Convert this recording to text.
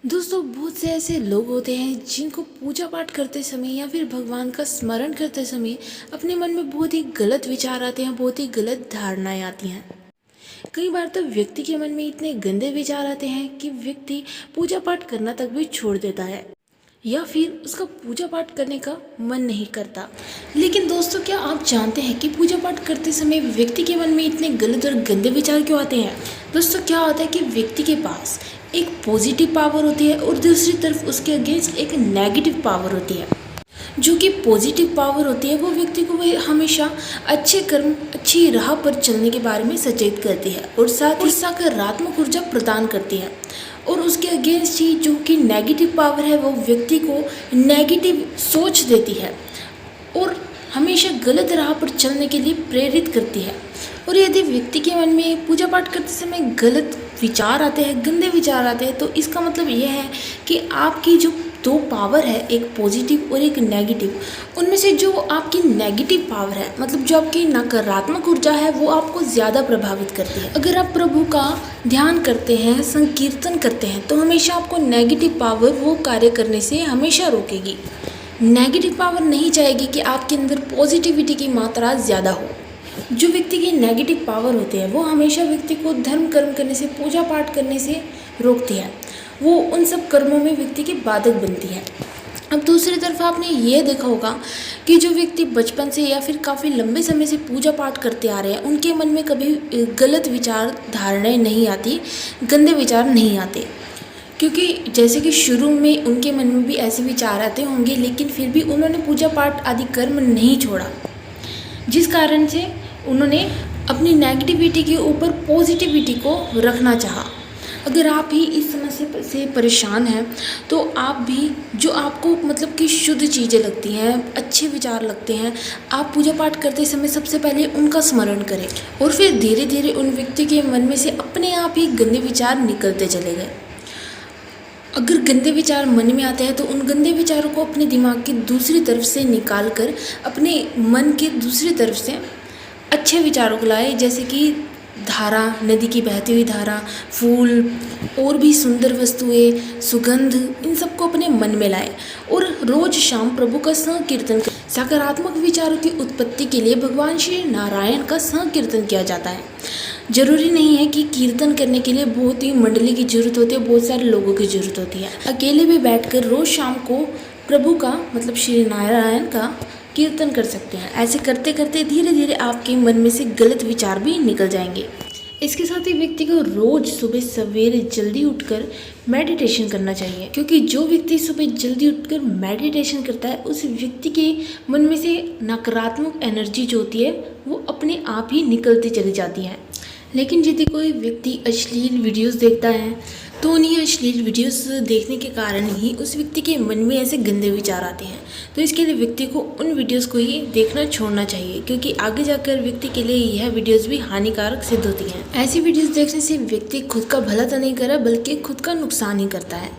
दोस्तों, बहुत से ऐसे लोग होते हैं जिनको पूजा पाठ करते समय या फिर भगवान का स्मरण करते समय अपने मन में बहुत ही गलत विचार आते हैं, बहुत ही गलत धारणाएं आती हैं। कई बार तो व्यक्ति के मन में इतने गंदे विचार आते हैं कि व्यक्ति पूजा पाठ करना तक भी छोड़ देता है या फिर उसका पूजा पाठ करने का मन नहीं करता। लेकिन दोस्तों, क्या आप जानते हैं कि पूजा पाठ करते समय व्यक्ति के मन में इतने गलत और गंदे विचार क्यों आते हैं? दोस्तों, क्या होता है कि व्यक्ति के पास एक पॉजिटिव पावर होती है और दूसरी तरफ उसके अगेंस्ट एक नेगेटिव पावर होती है। जो कि पॉजिटिव पावर होती है वो व्यक्ति को वह हमेशा अच्छे कर्म, अच्छी राह पर चलने के बारे में सचेत करती है और साथ ही सकारात्मक ऊर्जा प्रदान करती है। और उसके अगेंस्ट ही जो कि नेगेटिव पावर है वो व्यक्ति को नेगेटिव सोच देती है और हमेशा गलत राह पर चलने के लिए प्रेरित करती है। और यदि व्यक्ति के मन में पूजा पाठ करते समय गलत विचार आते हैं, गंदे विचार आते हैं, तो इसका मतलब यह है कि आपकी जो दो पावर है, एक पॉजिटिव और एक नेगेटिव, उनमें से जो आपकी नेगेटिव पावर है, मतलब जो आपकी नकारात्मक ऊर्जा है, वो आपको ज़्यादा प्रभावित करती है। अगर आप प्रभु का ध्यान करते हैं, संकीर्तन करते हैं, तो हमेशा आपको नेगेटिव पावर वो कार्य करने से हमेशा रोकेगी। नेगेटिव पावर नहीं चाहेगी कि आपके अंदर पॉजिटिविटी की मात्रा ज़्यादा हो। जो व्यक्ति की नेगेटिव पावर होती है वो हमेशा व्यक्ति को धर्म कर्म करने से, पूजा पाठ करने से रोकती है। वो उन सब कर्मों में व्यक्ति की बाधक बनती है। अब दूसरी तरफ आपने ये देखा होगा कि जो व्यक्ति बचपन से या फिर काफ़ी लंबे समय से पूजा पाठ करते आ रहे हैं, उनके मन में कभी गलत विचार धारणाएं नहीं आती, गंदे विचार नहीं आते। क्योंकि जैसे कि शुरू में उनके मन में भी ऐसे विचार आते होंगे, लेकिन फिर भी उन्होंने पूजा पाठ आदि कर्म नहीं छोड़ा, जिस कारण से उन्होंने अपनी नेगेटिविटी के ऊपर पॉजिटिविटी को रखना चाहा। अगर आप ही इस समस्या से परेशान हैं तो आप भी, जो आपको मतलब कि शुद्ध चीज़ें लगती हैं, अच्छे विचार लगते हैं, आप पूजा पाठ करते समय सबसे पहले उनका स्मरण करें और फिर धीरे धीरे उन व्यक्ति के मन में से अपने आप ही गंदे विचार निकलते चले गए। अगर गंदे विचार मन में आते हैं तो उन गंदे विचारों को अपने दिमाग की दूसरी तरफ से निकाल कर अपने मन के दूसरी तरफ से अच्छे विचारों को लाए, जैसे कि धारा, नदी की बहती हुई धारा, फूल और भी सुंदर वस्तुएं, सुगंध, इन सबको अपने मन में लाए और रोज शाम प्रभु का संकीर्तन करें। सकारात्मक विचारों की उत्पत्ति के लिए भगवान श्री नारायण का संकीर्तन किया जाता है। जरूरी नहीं है कि कीर्तन करने के लिए बहुत ही मंडली की जरूरत होती है, बहुत सारे लोगों की जरूरत होती है। अकेले भी बैठकर रोज शाम को प्रभु का, मतलब श्री नारायण का कीर्तन कर सकते हैं। ऐसे करते करते धीरे धीरे आपके मन में से गलत विचार भी निकल जाएंगे। इसके साथ ही व्यक्ति को रोज सुबह सवेरे जल्दी उठकर मेडिटेशन करना चाहिए, क्योंकि जो व्यक्ति सुबह जल्दी उठकर मेडिटेशन करता है उस व्यक्ति के मन में से नकारात्मक एनर्जी जो होती है वो अपने आप ही निकलती चली जाती है। लेकिन यदि कोई व्यक्ति अश्लील वीडियोस देखता है तो उन्हीं अश्लील वीडियोस देखने के कारण ही उस व्यक्ति के मन में ऐसे गंदे विचार आते हैं। तो इसके लिए व्यक्ति को उन वीडियोस को ही देखना छोड़ना चाहिए, क्योंकि आगे जाकर व्यक्ति के लिए यह वीडियोस भी हानिकारक सिद्ध होती हैं। ऐसी वीडियोस देखने से व्यक्ति खुद का भला तो नहीं कर रहा, बल्कि खुद का नुकसान ही करता है।